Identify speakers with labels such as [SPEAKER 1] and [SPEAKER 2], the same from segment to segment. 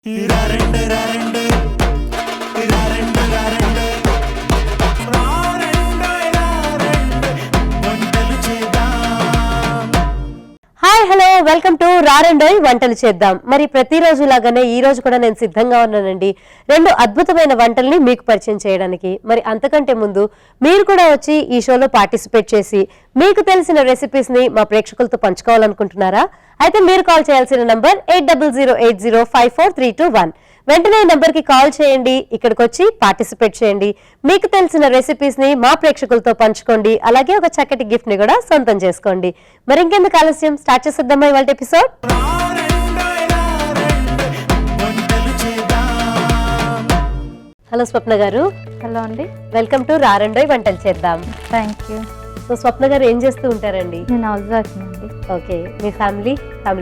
[SPEAKER 1] Hi hello welcome to రారండోయ్ వంటలు చేద్దాం. మరి ప్రతిరోజు లాగానే ఈ రోజు కూడా నేను సిద్ధంగా ఉన్నానండి రెండు అద్భుతమైన వంటల్ని మీకు పరిచయం చేయడానికి. మరి అంతకంటే ముందు మీరు కూడా వచ్చి ఈ షోలో పార్టిసిపేట్ చేసి మీకు తెలిసిన రెసిపీస్ ని మా ప్రేక్షకులతో పంచుకోవాలనుకుంటున్నారా? అయితే మీరు కాల్ చేయాల్సిన నంబర్ 8008054321. వెంటనే ఈ నంబర్ కి కాల్ చేయండి, ఇక్కడికి వచ్చి పార్టిసిపేట్ చేయండి, మీకు తెలిసిన రెసిపీస్ ని మా ప్రేక్షకులతో పంచుకోండి, అలాగే ఒక చక్కటి గిఫ్ట్ ని కూడా సొంతం చేసుకోండి. మరి ఇంకెందుకు ఆలస్యం, స్టార్ట్ చేసేద్దామా ఇవాళ ఎపిసోడ్. హలో స్వప్న గారు.
[SPEAKER 2] హలో అండి,
[SPEAKER 1] వెల్కమ్ టు రారండోయ్ వంటలు చేద్దాం.
[SPEAKER 2] Thank you.
[SPEAKER 1] సో స్వప్న గారు ఏం చేస్తూ ఉంటారండి?
[SPEAKER 2] నేను హౌస్ వైఫ్ అండి.
[SPEAKER 1] ఓకే, మీ ఫ్యామిలీ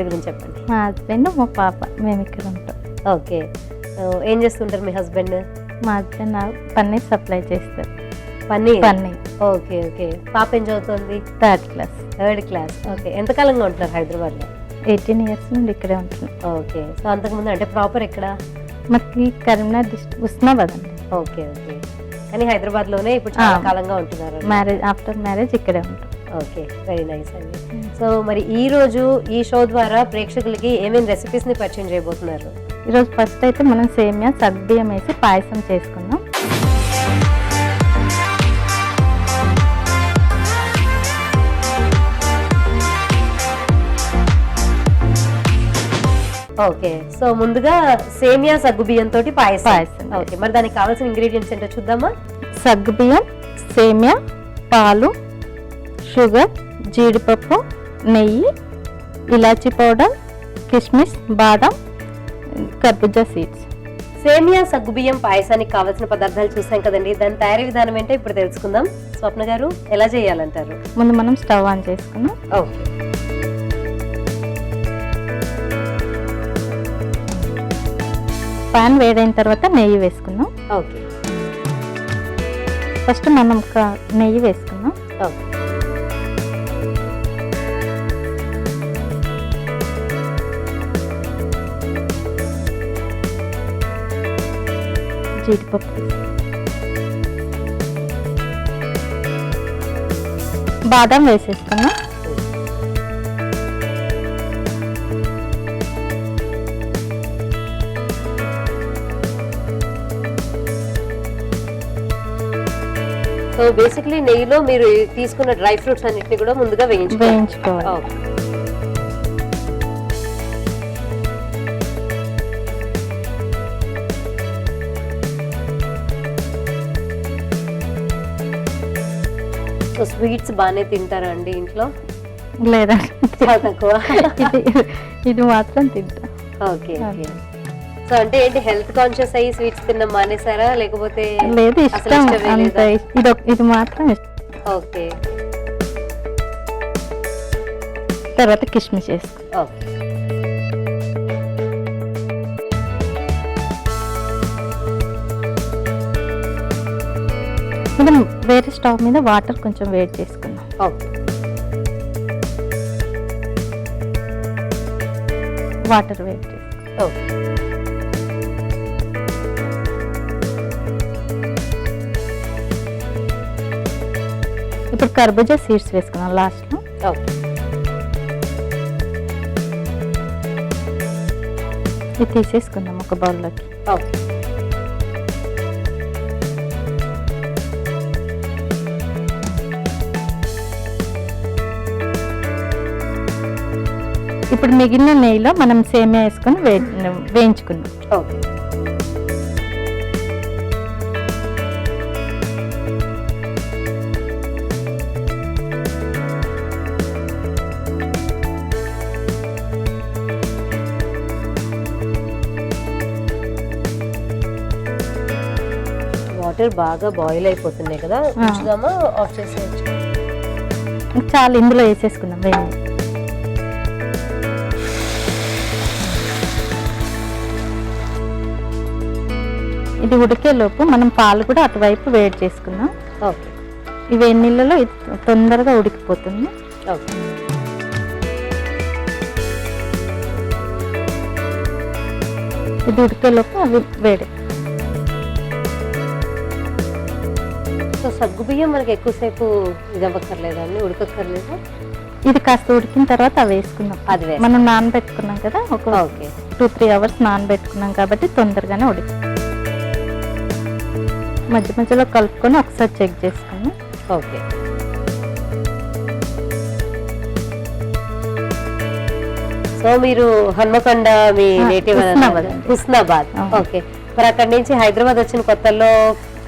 [SPEAKER 1] గురించి చెప్పండి.
[SPEAKER 2] మా హస్బెండ్, మా పాప, మేము ఇక్కడ ఉంటాం.
[SPEAKER 1] ఓకే, ఏం చేస్తుంటారు మీ హస్బెండ్?
[SPEAKER 2] మా హస్బెండ్ పన్నీర్ సప్లై చేస్తారు.
[SPEAKER 1] పన్నీర్. Okay okay. పాప ఏం చదువుతుంది?
[SPEAKER 2] Third class.
[SPEAKER 1] ఓకే, ఎంతకాలంగా ఉంటున్నారు హైదరాబాద్ లో?
[SPEAKER 2] 18 years నుండి ఇక్కడే ఉంటున్నాం.
[SPEAKER 1] ఓకే, సో అంతకుముందు అంటే ప్రాపర్ ఎక్కడ?
[SPEAKER 2] మాకు కరీంనగర్ డిస్ట్రిక్ట్ ఉస్మాబాద్ అండి.
[SPEAKER 1] ఓకే ఓకే, కానీ హైదరాబాద్ లోనే ఇప్పుడు చాలా కాలంగా ఉంటున్నారు.
[SPEAKER 2] ఆఫ్టర్ మ్యారేజ్ ఇక్కడే ఉంటాం.
[SPEAKER 1] ఓకే, వెరీ నైస్ అండి. సో మరి ఈ రోజు ఈ షో ద్వారా ప్రేక్షకులకి ఏమేమి రెసిపీస్ ని పరిచయం చేయబోతున్నారు?
[SPEAKER 2] ఈరోజు ఫస్ట్ అయితే మనం సేమియా సగ్గుబియ్యం వేసి పాయసం చేసుకుందాం.
[SPEAKER 1] ఓకే, సో ముందుగా సేమియా సగ్గుబియ్యం తోటి పాయసం. ఓకే, మరి దానికి కావాల్సిన ఇంగ్రీడియంట్స్ ఏంటో చూద్దామా?
[SPEAKER 2] సగ్గుబియ్యం, సేమియా, పాలు, షుగర్, జీడిపప్పు, నెయ్యి, ఇలాచీ పౌడర్, కిస్మిస్, బాదం, కర్బూజా సీడ్స్.
[SPEAKER 1] సేమియా సగ్గుబియ్యం పాయసానికి కావాల్సిన పదార్థాలు చూసాం కదండి. దాని తయారీ విధానం ఏంటో ఇప్పుడు తెలుసుకుందాం. స్వప్న గారు, ఎలా చేయాలంటారు?
[SPEAKER 2] ముందు మనం స్టవ్ ఆన్ చేసుకున్నాం.
[SPEAKER 1] ఓకే,
[SPEAKER 2] పాన్ వేడైన తర్వాత నెయ్యి వేసుకుందాం.
[SPEAKER 1] ఓకే,
[SPEAKER 2] ఫస్ట్ మనం నెయ్యి వేసుకుందాం.
[SPEAKER 1] ఓకే,
[SPEAKER 2] జీడిపప్పు, బాదం వేసేసుకున్నాం.
[SPEAKER 1] సో బేసిక్లీ నెయ్యిలో మీరు తీసుకున్న డ్రై ఫ్రూట్స్ అన్నిటిని కూడా ముందుగా
[SPEAKER 2] వేయించుకోవాలి.
[SPEAKER 1] సో స్వీట్స్ బాగానే తింటారా అండి ఇంట్లో?
[SPEAKER 2] లేదా,
[SPEAKER 1] చాలా తక్కువ.
[SPEAKER 2] ఇది మాత్రం తింటా.
[SPEAKER 1] Okay okay. సో అంటే ఏంటి, హెల్త్ కాన్షియస్ అయ్యి స్వీట్స్ తినడం మానేసారా, లేకపోతే?
[SPEAKER 2] లేదు, ఇష్టం. ఇది మాత్రం ఇష్టం.
[SPEAKER 1] ఓకే,
[SPEAKER 2] తర్వాత కిస్మిస్ వేసుకో.
[SPEAKER 1] ఓకే,
[SPEAKER 2] మనం వేరే స్టవ్ మీద వాటర్ కొంచెం వేడి చేసుకుందాం.
[SPEAKER 1] ఓకే,
[SPEAKER 2] వాటర్ వేడి చేసుకో.
[SPEAKER 1] ఓకే,
[SPEAKER 2] ఇప్పుడు కర్బూజా సీడ్స్ వేసుకున్నాం లాస్ట్లో.
[SPEAKER 1] ఓకే,
[SPEAKER 2] ఇది తీసేసుకుందాం ఒక బౌల్లోకి.
[SPEAKER 1] ఓకే,
[SPEAKER 2] ఇప్పుడు మిగిలిన నెయ్యిలో మనం సేమియా వేసుకొని వేయించుకుందాం.
[SPEAKER 1] ఓకే, వాటర్ బాగా బాయిల్ అయిపోతున్నాయి కదా, ఉంచుదామా ఆఫ్ చేసేయచ్చు?
[SPEAKER 2] చాలా, ఇందులో వేసేసుకుందాం వేయండి. ఇది ఉడికేలోపు మనం పాలు కూడా అటువైపు వేడి చేసుకుందాం.
[SPEAKER 1] ఓకే,
[SPEAKER 2] ఈ వేడి నీళ్ళలో ఇది తొందరగా ఉడికిపోతుంది.
[SPEAKER 1] ఓకే,
[SPEAKER 2] ఇది ఉడికేలోపు అవి వేడి.
[SPEAKER 1] సో సగ్గుబియ్యం మనకి ఎక్కువసేపు ఇది అవ్వక్కర్లేదండి, ఉడకక్కర్లేదు.
[SPEAKER 2] ఇది కాస్త ఉడికిన తర్వాత అవి వేసుకుందాం.
[SPEAKER 1] అది వేస్తాం.
[SPEAKER 2] మనం నానబెట్టుకున్నాం కదా, ఒక
[SPEAKER 1] ఓకే
[SPEAKER 2] 2-3 అవర్స్ నానబెట్టుకున్నాం కాబట్టి తొందరగానే ఉడికి. మధ్య మధ్యలో కలుపుకొని ఒకసారి చెక్ చేసుకున్నాం.
[SPEAKER 1] ఓకే. సో మీరు హన్మకొండ మీ నేటివ్ హుస్నాబాద్. ఓకే. మరి అక్కడి నుంచి హైదరాబాద్ వచ్చిన కొత్తల్లో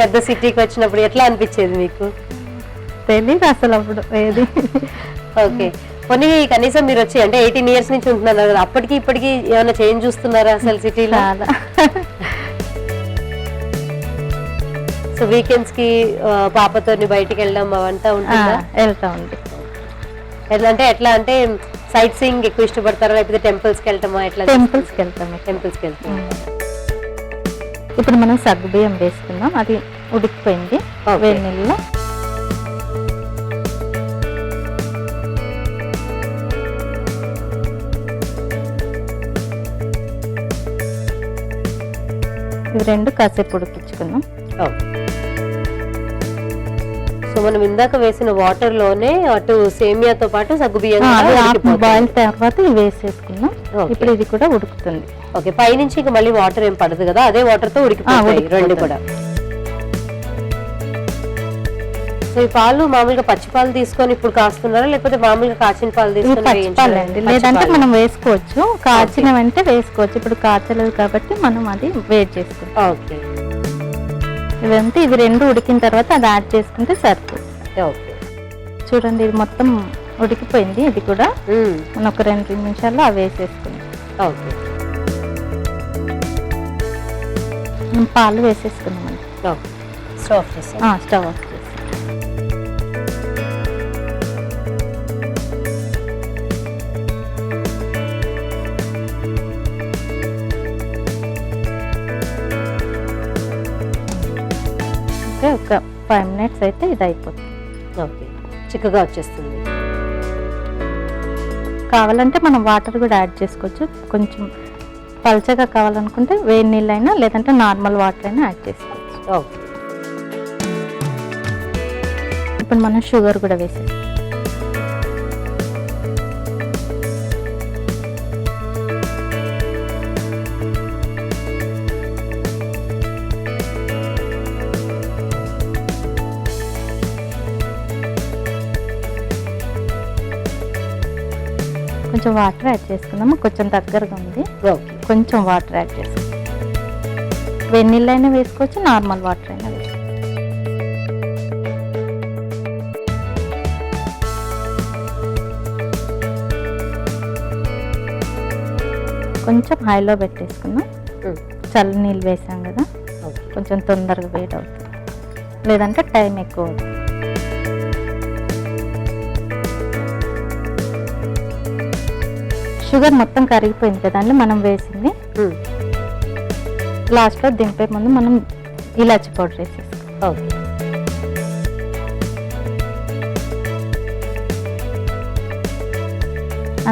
[SPEAKER 1] పెద్ద సిటీకి వచ్చినప్పుడు ఎట్లా అనిపించేది మీకు?
[SPEAKER 2] తెలీదు అసలు అప్పుడు ఏది.
[SPEAKER 1] ఓకే. కొన్ని కనీసం మీరు వచ్చి అంటే 18 ఇయర్స్ నుంచి ఉంటున్నారు కదా, అప్పటికి ఇప్పటికి ఏమైనా చేంజ్ చూస్తున్నారా అసలు సిటీలో?
[SPEAKER 2] చాలా.
[SPEAKER 1] సో వీకెండ్స్ కి పాపతో బయటికి వెళ్ళడం అవంతా ఉంటుందా?
[SPEAKER 2] వెళ్తా ఉంది.
[SPEAKER 1] ఎట్లా అంటే సైట్ సీయింగ్ ఎక్కువ ఇష్టపడతారా లేకపోతే టెంపుల్స్ కి వెళ్తామా? ఎట్లా?
[SPEAKER 2] టెంపుల్స్కి వెళ్తాము.
[SPEAKER 1] టెంపుల్స్ కి వెళ్తాం.
[SPEAKER 2] ఇప్పుడు మనం సగ్గుబియ్యం వేసుకుందాం. అది ఉడికిపోయింది వేడి నీళ్ళలో. ఇవి రెండు కాసేపు ఉడికించుకుందాం.
[SPEAKER 1] సో మనం ఇందాక వేసిన వాటర్ లోనే అటు సేమియాతో పాటు సగ్గుబియ్యం
[SPEAKER 2] బాయిల్ తర్వాత ఇవి వేసేసుకుందాం. ఇప్పుడు ఇది కూడా ఉడుకుతుంది.
[SPEAKER 1] ఓకే. పైనుంచి ఇంకా మళ్ళీ వాటర్ ఏం పడదు కదా, అదే వాటర్ తో ఉడికిపోతాయి రెండు కూడా. సో ఈ పాలు మామూలుగా పచ్చి పాలు తీసుకొని ఇప్పుడు కాస్తున్నారా లేకపోతే మామూలుగా కాచిన పాలు తీసుకొని?
[SPEAKER 2] లేదంటే మనం వేసుకోవచ్చు, కాచిన వెంటనే వేసుకోవచ్చు. ఇప్పుడు కాచలేదు కాబట్టి మనం అది వేడి చేసుకుంటాం.
[SPEAKER 1] ఓకే.
[SPEAKER 2] ఇవంతా ఇవి రెండు ఉడికిన తర్వాత అది యాడ్ చేసుకుంటే సరిపోతుంది.
[SPEAKER 1] ఓకే.
[SPEAKER 2] చూడండి ఇది మొత్తం ఉడికిపోయింది. ఇది కూడా మనం ఒక 2 నిమిషాల్లో అవి వేసేసుకుందాం.
[SPEAKER 1] ఓకే.
[SPEAKER 2] పాలు వేసేసుకున్నాం.
[SPEAKER 1] స్టవ్ ఆఫ్ చేసి
[SPEAKER 2] ఒక 5 minutes అయితే ఇది అయిపోతుంది.
[SPEAKER 1] ఓకే. చిక్కగా వచ్చేస్తుంది.
[SPEAKER 2] కావాలంటే మనం వాటర్ కూడా యాడ్ చేసుకోవచ్చు. కొంచెం పల్చగా కావాలనుకుంటే వేడి నీళ్ళైనా లేదంటే నార్మల్ వాటర్ అయినా యాడ్ చేసుకోవచ్చు.
[SPEAKER 1] ఓకే.
[SPEAKER 2] ఇప్పుడు మనం షుగర్ కూడా వేసేస్తాం. కొంచెం వాటర్ యాడ్ చేసుకుందాము. కొంచెం దగ్గరగా ఉంది. కొంచెం వాటర్ యాడ్ చేసుకుందాం. వేడి నీళ్ళు అయినా వేసుకోవచ్చు, నార్మల్ వాటర్ అయినా వేసుకోవచ్చు. కొంచెం హైలో పెట్టేసుకుందాం. చల్ల నీళ్ళు వేసాం కదా, కొంచెం తొందరగా వేడి అవుతుంది, లేదంటే టైం ఎక్కువ అవుతుంది. షుగర్ మొత్తం కరిగిపోయింది కదండి మనం వేసింది. లాస్ట్లో దింపే ముందు మనం ఇలాచి పౌడర్ వేసేస్తాం.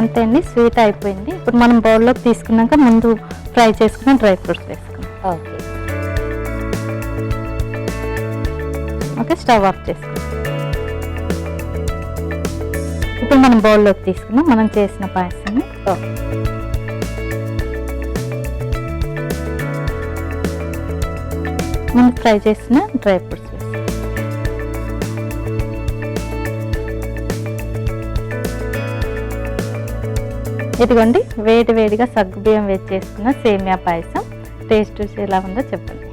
[SPEAKER 2] అంతే అండి, స్వీట్ అయిపోయింది. ఇప్పుడు మనం బౌల్లోకి తీసుకున్నాక ముందు ఫ్రై చేసుకున్న డ్రై ఫ్రూట్స్ వేసుకున్నాం. ఓకే. స్టవ్ ఆఫ్ చేసుకున్నాం. ఇప్పుడు మనం బౌల్లోకి తీసుకున్నాం మనం చేసిన పాయసాన్ని. మనం ఫ్రై చేసిన డ్రై ఫ్రూట్స్ వేస్తాం. ఇదిగోండి వేడి వేడిగా సగ్గుబియ్యం వేసి చేసుకున్న సేమియా పాయసం. టేస్ట్ ఎలా ఉందో చెప్పండి.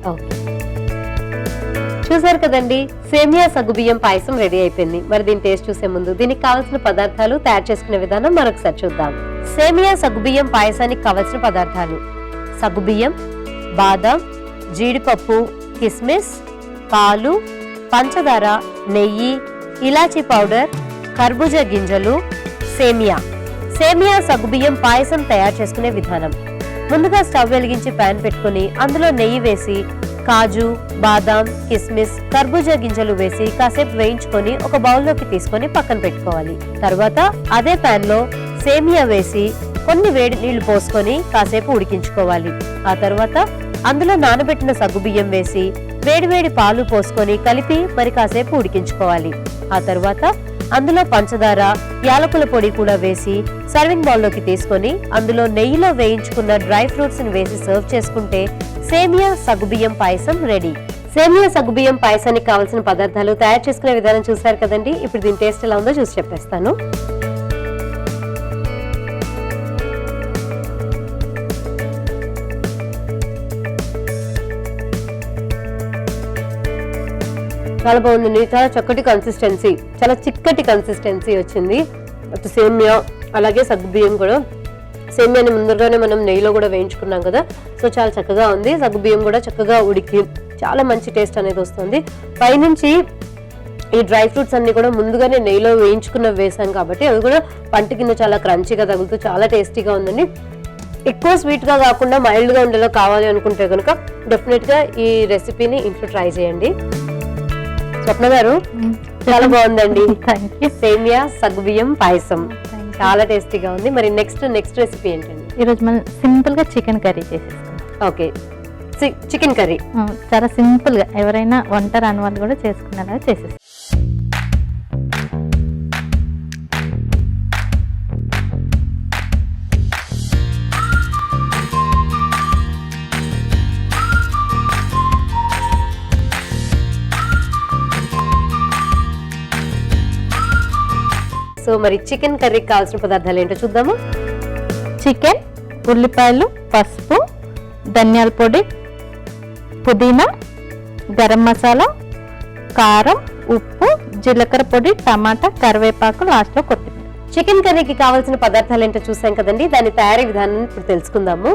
[SPEAKER 1] చూసారు కదండి, సేమియా సగ్గుబియ్యం పాయసం రెడీ అయిపోయింది. మరి దీని టేస్ట్ చూసే ముందు దీనికి కావాల్సిన పదార్థాలు తయారు చేసుకునే విధానం మరొకసారి చూద్దాం. సేమియా సగ్గుబియ్యం పాయసానికి కావలసిన పదార్థాలు: సగ్గుబియ్యం, బాదం, జీడిపప్పు, కిస్మిస్, పాలు, పంచదార, నెయ్యి, ఇలాచీ పౌడర్, కర్బూజా గింజలు, సేమియా. సేమియా సగ్గుబియ్యం పాయసం తయారు చేసుకునే విధానం: ముందుగా స్టవ్ వెలిగించి ప్యాన్ పెట్టుకుని అందులో నెయ్యి వేసి కాజు, బాదాం, కిస్మిస్, కర్బూజా గింజలు వేసి కాసేపు వేయించుకొని ఒక బౌల్లోకి తీసుకొని పక్కన పెట్టుకోవాలి. తర్వాత అదే ప్యాన్ లో సేమియా వేసి కొన్ని వేడి నీళ్లు పోసుకొని కాసేపు ఉడికించుకోవాలి. ఆ తర్వాత అందులో నానబెట్టిన సగ్గుబియ్యం వేసి వేడివేడి పాలు పోసుకొని కలిపి మరి కాసేపు ఉడికించుకోవాలి. ఆ తర్వాత అందులో పంచదార, యాలకుల పొడి కూడా వేసి సర్వింగ్ బౌల్లోకి తీసుకొని అందులో నెయ్యిలో వేయించుకున్న డ్రై ఫ్రూట్స్ ని వేసి సర్వ్ చేసుకుంటే సేమియా సగ్గుబియ్యం పాయసం రెడీ. సేమియా సగ్గుబియ్యం పాయసానికి కావాల్సిన పదార్థాలు తయారు చేసుకునే విధానం చూసారు కదండి. ఇప్పుడు దీని టేస్ట్ ఎలా ఉందో చూసి చెప్పేస్తాను. చాలా బాగుందండి. చాలా చక్కటి కన్సిస్టెన్సీ, చాలా చిక్కటి కన్సిస్టెన్సీ వచ్చింది. అటు సేమియా అలాగే సగ్గుబియ్యం కూడా. సేమియాని ముందుగానే మనం నెయ్యిలో కూడా వేయించుకున్నాం కదా, సో చాలా చక్కగా ఉంది. సగ్గుబియ్యం కూడా చక్కగా ఉడికి చాలా మంచి టేస్ట్ అనేది వస్తుంది. పైనుంచి ఈ డ్రై ఫ్రూట్స్ అన్ని కూడా ముందుగానే నెయ్యిలో వేయించుకున్నవి వేసాం కాబట్టి అవి కూడా పంట కింద చాలా క్రంచీగా తగులుతూ చాలా టేస్టీగా ఉందండి. ఎక్కువ స్వీట్ గా కాకుండా మైల్డ్ గా ఉండేలా కావాలి అనుకుంటే కనుక డెఫినెట్ గా ఈ రెసిపీని ఇంట్లో ట్రై చేయండి. స్వప్న గారు, చాలా బాగుందండి. సేమియా సగ్గుబియ్యం పాయసం చాలా టేస్టీగా ఉంది. మరి నెక్స్ట్ రెసిపీ ఏంటండి?
[SPEAKER 2] ఈరోజు మనం సింపుల్ గా చికెన్ కర్రీ చేసేసుకుందాం.
[SPEAKER 1] ఓకే, చికెన్ కర్రీ
[SPEAKER 2] చాలా సింపుల్ గా ఎవరైనా వంట రాని వాళ్ళు కూడా చేసుకునేలా చేసేస్తాం.
[SPEAKER 1] సో మరి చికెన్ కర్రీకి కావాల్సిన పదార్థాలు ఏంటో చూద్దాము.
[SPEAKER 2] చికెన్, ఉల్లిపాయలు, పసుపు, ధనియాల పొడి, పుదీనా, గరం మసాలా, కారం, ఉప్పు, జీలకర్ర పొడి, టమాటా, కరివేపాకు, లాస్ట్లో కొత్తిమీర.
[SPEAKER 1] చికెన్ కర్రీకి కావాల్సిన పదార్థాలు ఏంటో చూసాం కదండి. దాని తయారీ విధానం ఇప్పుడు తెలుసుకుందాము.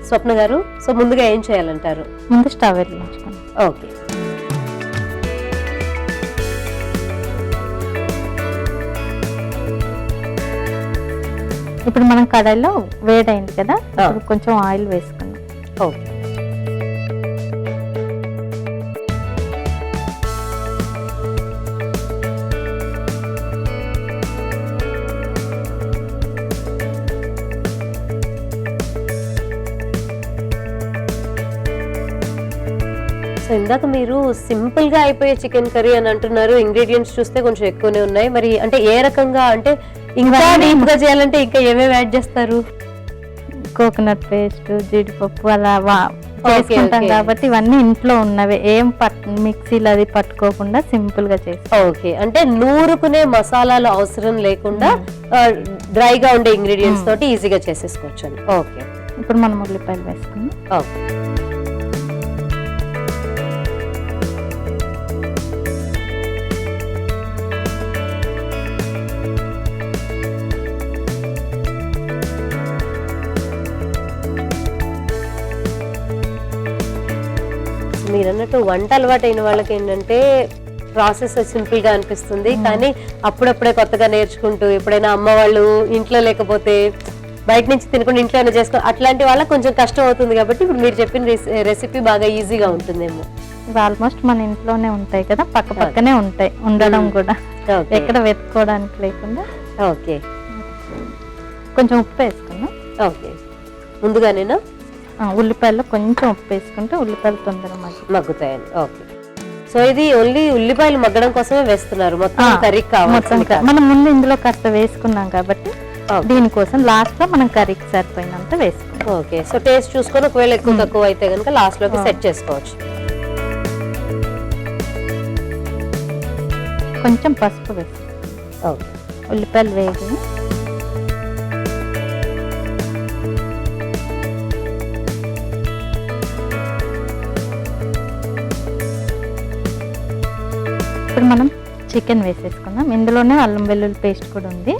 [SPEAKER 1] స్వప్న గారు, సో ముందుగా ఏం చేయాలంటారు?
[SPEAKER 2] ముందు స్టవ్ వెలిగించుకోండి.
[SPEAKER 1] ఓకే,
[SPEAKER 2] ఇప్పుడు మనం కడాయిలో వేడైంది కదా, కొంచెం ఆయిల్ వేసుకున్నాం.
[SPEAKER 1] ఓకే, సో ఇందాక మీరు సింపుల్ గా అయిపోయే చికెన్ కర్రీ అని అంటున్నారు. ఇంగ్రీడియంట్స్ చూస్తే కొంచెం ఎక్కువనే ఉన్నాయి. మరి అంటే ఏ రకంగా, అంటే ఇంకా డీప్ గా చేయాలంటే ఇంకా ఏమేమి యాడ్ చేస్తారు?
[SPEAKER 2] కోకోనట్ పేస్ట్, జీడిపప్పు అలా చేసుకుంటాం కాబట్టి ఇవన్నీ ఇంట్లో ఉన్నవే. ఏం మిక్సీలో అది పట్టుకోకుండా సింపుల్ గా చేస్తాం.
[SPEAKER 1] ఓకే, అంటే నూరుకునే మసాలాలు అవసరం లేకుండా డ్రైగా ఉండే ఇంగ్రీడియంట్స్ తోటి ఈజీగా చేసేసుకోవచ్చు. ఓకే,
[SPEAKER 2] ఇప్పుడు మనం ఉల్లిపాయలు వేసుకున్నాం.
[SPEAKER 1] ఓకే, మీరు అన్నట్టు వంట అలవాటు అయిన వాళ్ళకి ఏంటంటే ప్రాసెస్ సింపుల్ గా అనిపిస్తుంది. కానీ అప్పుడప్పుడే కొత్తగా నేర్చుకుంటూ ఎప్పుడైనా అమ్మ వాళ్ళు ఇంట్లో లేకపోతే బయట నుంచి తినకుండా ఇంట్లోనే చేసుకో, అట్లాంటి వాళ్ళకి కొంచెం కష్టం అవుతుంది. కాబట్టి ఇప్పుడు మీరు చెప్పిన రెసిపీ బాగా ఈజీగా ఉంటుందేమో.
[SPEAKER 2] ఆల్మోస్ట్ మన ఇంట్లోనే ఉంటాయి కదా, పక్క పక్కనే ఉంటాయి, ఉండడం కూడా ఎక్కడ వెతుక్కోవడానికి లేకుండా.
[SPEAKER 1] ఓకే,
[SPEAKER 2] కొంచెం ఉప్పు వేసుకున్నాం.
[SPEAKER 1] ఓకే, ముందుగానేనా?
[SPEAKER 2] ఉల్లిపాయల్లో కొంచెం ఉప్పు వేసుకుంటే ఉల్లిపాయలు తొందరగా
[SPEAKER 1] మగ్గుతాయని. ఓకే, సో ఇది ఓన్లీ ఉల్లిపాయలు మగ్గడం కోసమే వేస్తున్నారు, మొత్తం కర్రీకి కావాలి.
[SPEAKER 2] మనం ముందు ఇందులో కాస్త వేసుకున్నాం కాబట్టి దీనికోసం లాస్ట్ లో మనం కర్రీకి సరిపోయినంత వేసుకున్నాం.
[SPEAKER 1] ఓకే, సో టేస్ట్ చూసుకొని ఒకవేళ ఎక్కువ తక్కువ అయితే కనుక లాస్ట్ లోకి సెట్ చేసుకోవచ్చు.
[SPEAKER 2] కొంచెం పసుపు వేసి ఉల్లిపాయలు వేగి ఇప్పుడు మనం చికెన్ వేసేసుకుందాం. ఇందులోనే అల్లం వెల్లుల్లి పేస్ట్ కూడా ఉంది.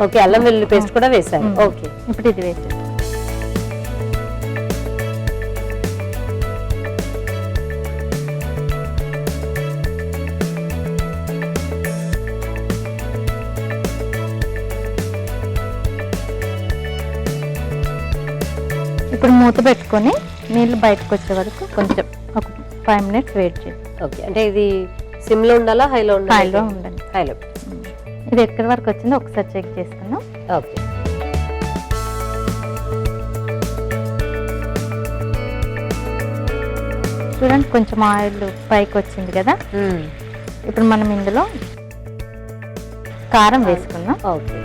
[SPEAKER 1] ఓకే, అల్లం వెల్లుల్లి పేస్ట్ కూడా వేసాను. ఓకే,
[SPEAKER 2] ఇప్పుడు ఇది వేసేసి ఇప్పుడు మూత పెట్టుకొని నీళ్ళు బయటకు వచ్చే వరకు కొంచెం ఒక 5 minutes వెయిట్ చేయండి.
[SPEAKER 1] ఓకే, అంటే ఇది సిమ్ లో ఉండాలా, హైలో ఉండాలా?
[SPEAKER 2] హైలో ఉండండి.
[SPEAKER 1] హైలో.
[SPEAKER 2] ఇది ఎక్కడి వరకు వచ్చిందో ఒకసారి చెక్ చేసుకుందాం.
[SPEAKER 1] ఓకే,
[SPEAKER 2] చూడండి కొంచెం ఆయిల్ పైకి వచ్చింది కదా. ఇప్పుడు మనం ఇందులో కారం వేసుకుందాం.
[SPEAKER 1] ఓకే.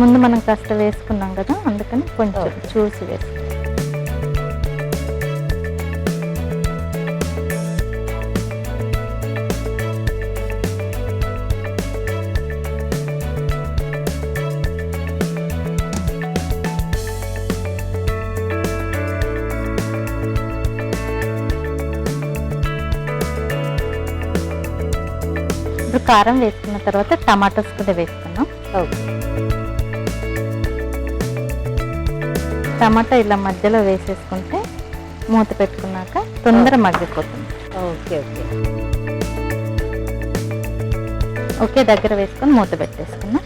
[SPEAKER 2] ముందు మనం కాస్త వేసుకున్నాం కదా, అందుకని కొంచెం చూసి వేసుకుందాం. ఇప్పుడు కారం వేసుకున్న తర్వాత టమాటోస్ కూడా వేసుకున్నాం.
[SPEAKER 1] ఓకే.
[SPEAKER 2] టమాటా ఇలా మధ్యలో వేసేసుకుంటే మూత పెట్టుకున్నాక తొందర మగ్గిపోతుంది.
[SPEAKER 1] ఓకే. ఓకే.
[SPEAKER 2] ఒకే దగ్గర వేసుకొని మూత పెట్టేసుకున్నాం.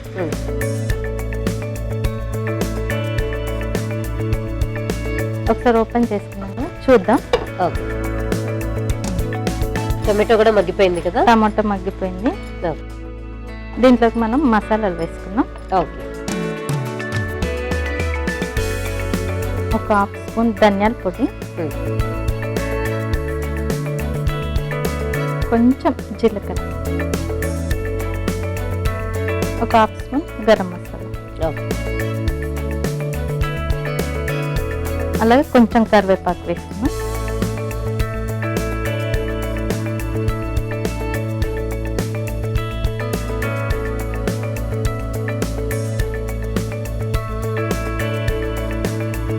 [SPEAKER 2] ఒకసారి ఓపెన్ చేసుకున్నాం కదా, చూద్దాం.
[SPEAKER 1] ఓకే. టొమాటో కూడా మగ్గిపోయింది కదా.
[SPEAKER 2] టమాటో మగ్గిపోయింది. దీంట్లోకి మనం మసాలాలు వేసుకున్నాం.
[SPEAKER 1] ఓకే.
[SPEAKER 2] ఒక హాఫ్ స్పూన్ ధనియాల పొడి, కొంచెం జీలకర్ర, ఒక హాఫ్ స్పూన్ గరం మసాలా, అలాగే కొంచెం కరివేపాకు వేసుకున్నాం.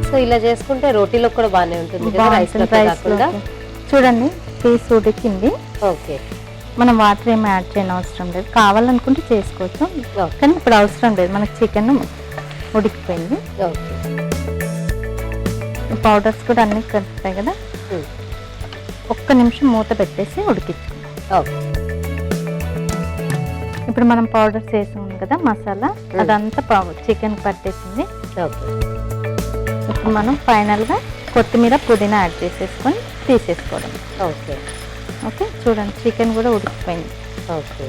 [SPEAKER 1] సో ఇలా చేసుకుంటే రోటీలో కూడా బాగానే ఉంటుంది కదా, రైస్ లో కాకుండా.
[SPEAKER 2] చూడండి పీస్ ఉడికింది.
[SPEAKER 1] ఓకే.
[SPEAKER 2] మనం వాటర్ ఏమి యాడ్ చేయని అవసరం లేదు, కావాలనుకుంటే చేసుకోవచ్చు, కానీ ఇప్పుడు అవసరం లేదు. మనకి చికెన్ ఉడికిపోయింది.
[SPEAKER 1] ఓకే.
[SPEAKER 2] పౌడర్స్ కూడా అన్ని కలుపుతాయి కదా. ఒక్క నిమిషం మూత పెట్టేసి ఉడికించుకుందాం.
[SPEAKER 1] ఓకే.
[SPEAKER 2] ఇప్పుడు మనం పౌడర్స్ వేసాం కదా, మసాలా అదంతా చికెన్ పట్టేసింది.
[SPEAKER 1] ఓకే.
[SPEAKER 2] ఇప్పుడు మనం ఫైనల్గా కొత్తిమీర పుదీనా యాడ్ చేసేసుకొని తీసేసుకోవడం.
[SPEAKER 1] ఓకే.
[SPEAKER 2] ఓకే. చూడండి చికెన్ కూడా ఉడికిపోయింది.
[SPEAKER 1] ఓకే.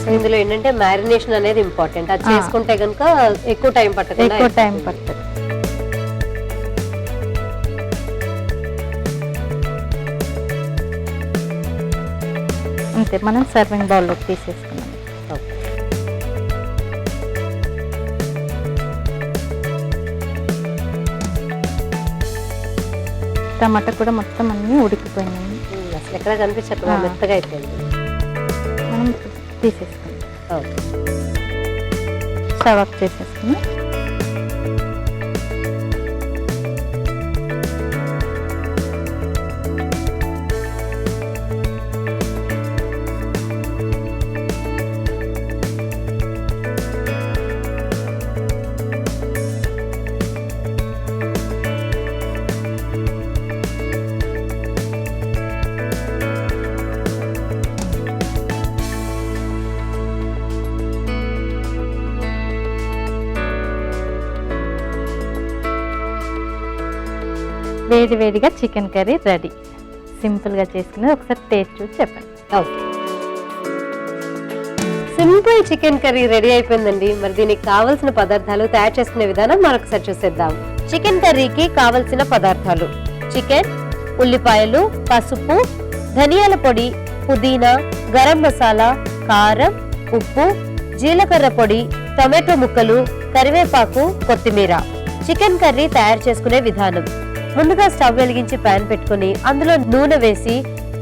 [SPEAKER 1] సో ఇందులో ఏంటంటే మ్యారినేషన్ అనేది ఇంపార్టెంట్. అది చేసుకుంటే కనుక ఎక్కువ టైం పట్టదు.
[SPEAKER 2] అంతే, మనం సర్వింగ్ బౌల్లోకి తీసేసుకున్నాం. టమాటా కూడా మొత్తం అన్నీ ఉడికిపోయినాయి.
[SPEAKER 1] అసలు ఎక్కడ కనిపించట్లేదు, మెత్తగా అయిపోయింది.
[SPEAKER 2] మనం తీసేసుకున్నాం. స్టవ్ ఆఫ్ చేసేసుకున్నాం. వేడి వేడిగా చికెన్ కర్రీ రెడీ. సింపుల్గా చేసుకునేది, ఒకసారి టేస్ట్ చూసి చెప్పండి.
[SPEAKER 1] Okay. Simple chicken curry ready అయిపోయిందండి. మరి దీనికి కావలసిన పదార్థాలు, తయారు చేసుకునే విధానం మరొకసారి చూసేద్దాం. చికెన్ కర్రీకి కావలసిన పదార్థాలు: చికెన్, ఉల్లిపాయలు, పసుపు, ధనియాల పొడి, పుదీనా, గరం మసాలా, కారం, ఉప్పు, జీలకర్ర పొడి, టొమాటో ముక్కలు, కరివేపాకు, కొత్తిమీర. చికెన్ కర్రీ తయారు చేసుకునే విధానం: ముందుగా స్టవ్ వెలిగించి పాన్ పెట్టుకుని అందులో నూనె వేసి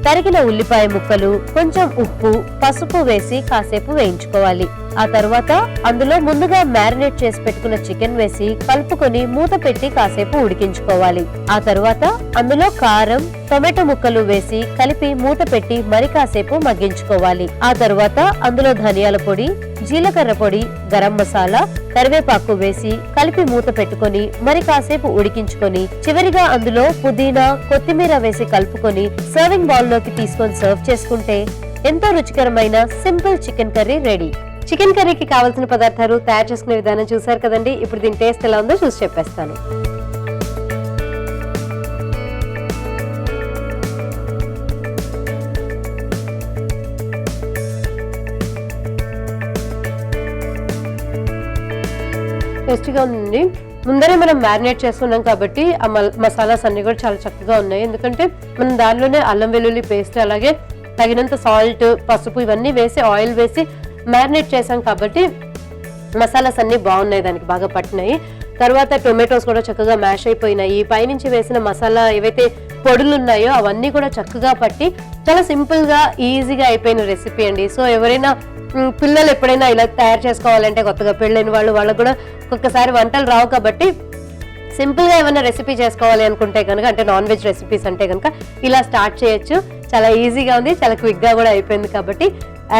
[SPEAKER 1] తరిగిన ఉల్లిపాయ ముక్కలు, కొంచెం ఉప్పు, పసుపు వేసి కాసేపు వేయించుకోవాలి. ఆ తర్వాత అందులో ముందుగా మ్యారినేట్ చేసి పెట్టుకున్న చికెన్ వేసి కలుపుకొని మూత పెట్టి కాసేపు ఉడికించుకోవాలి. ఆ తర్వాత అందులో కారం, టొమాటో ముక్కలు వేసి కలిపి మూత పెట్టి మరి కాసేపు మగ్గించుకోవాలి. ఆ తర్వాత అందులో ధనియాల పొడి, జీలకర్ర పొడి, గరం మసాలా, కరివేపాకు వేసి కలిపి మూత పెట్టుకొని మరి కాసేపు ఉడికించుకొని చివరిగా అందులో పుదీనా, కొత్తిమీర వేసి కలుపుకొని సర్వింగ్ బౌల్ లోకి తీసుకొని సర్వ్ చేసుకుంటే ఎంతో రుచికరమైన simple chicken curry ready. Chicken కర్రీకి కావాల్సిన పదార్థాలు, తయారు చేసుకునే విధానం చూసారు కదండి. ఇప్పుడు దీని టేస్ట్ ఎలా ఉందో చూసి చెప్పేస్తాను. టేస్టీగా ఉందండి. ముందరే మనం మ్యారినేట్ చేసుకున్నాం కాబట్టి ఆ మసాలాస్ అన్ని కూడా చాలా చక్కగా ఉన్నాయి. ఎందుకంటే మనం దానిలోనే అల్లం వెల్లుల్లి పేస్ట్, అలాగే తగినంత సాల్ట్, పసుపు ఇవన్నీ వేసి ఆయిల్ వేసి మ్యారినేట్ చేసాం కాబట్టి మసాలాస్ అన్ని బాగున్నాయి, దానికి బాగా పట్టినాయి. తర్వాత టొమాటోస్ కూడా చక్కగా మ్యాష్ అయిపోయినాయి. పైనుంచి వేసిన మసాలా ఏవైతే పొడులు ఉన్నాయో అవన్నీ కూడా చక్కగా పట్టి చాలా సింపుల్ గా ఈజీగా అయిపోయిన రెసిపీ అండి. సో ఎవరైనా పిల్లలు ఎప్పుడైనా ఇలా తయారు చేసుకోవాలంటే, కొత్తగా పెళ్ళైన వాళ్ళకు కూడా ఒక్కొక్కసారి వంటలు రావు కాబట్టి సింపుల్ గా ఏమైనా రెసిపీ చేసుకోవాలి అనుకుంటే కనుక, అంటే నాన్ వెజ్ రెసిపీస్ అంటే కనుక ఇలా స్టార్ట్ చేయొచ్చు. చాలా ఈజీగా ఉంది, చాలా క్విక్ గా కూడా అయిపోయింది కాబట్టి,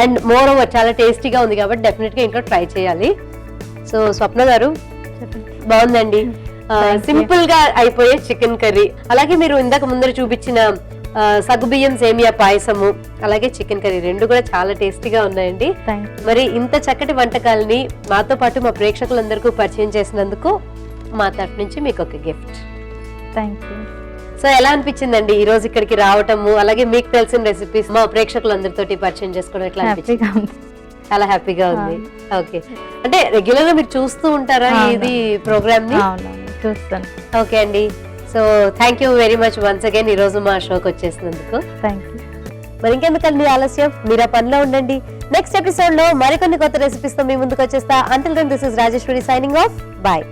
[SPEAKER 1] అండ్ మోర్ ఓవర్ చాలా టేస్టీగా ఉంది కాబట్టి డెఫినెట్ గా ఇంట్లో ట్రై చేయాలి. సో స్వప్న గారు బాగుందండి, సింపుల్ గా అయిపోయే చికెన్ కర్రీ. అలాగే మీరు ఇందాక ముందర చూపించిన సగ్గుబియ్యం సేమియా పాయసము, అలాగే చికెన్ కర్రీ రెండు కూడా చాలా టేస్టీగా ఉన్నాయండి. మరి ఇంత చక్కటి వంటకాలని మాతో పాటు మా ప్రేక్షకులందరికీ పరిచయం చేసినందుకు మా తరఫు నుంచి మీకు ఒక గిఫ్ట్.
[SPEAKER 2] Thank you.
[SPEAKER 1] సో ఎలా అనిపించిందండి ఈ రోజు ఇక్కడికి రావటము, అలాగే మీకు తెలిసిన రెసిపీస్ మా ప్రేక్షకులందరితోటి పరిచయం చేసుకోవడం ఎట్లా అనిపించింది? చాలా హ్యాపీగా ఉంది. ఓకే, అంటే రెగ్యులర్ గా మీరు చూస్తూ ఉంటారా ఇది ప్రోగ్రామ్ ని?
[SPEAKER 2] చూస్తాను.
[SPEAKER 1] ఓకే అండి, so thank you very much once again ఈ రోజు మా షోకి వచ్చేసినందుకు.
[SPEAKER 2] Thank you.
[SPEAKER 1] మరి ఇంకెందుకండి ఆలస్యం, మీరు ఆ పనిలో ఉండండి. నెక్స్ట్ ఎపిసోడ్ లో మరికొన్ని కొత్త రెసిపీస్ తో మీ ముందుకు వచ్చేస్తా. Until then this is Rajeshwari signing off. Bye.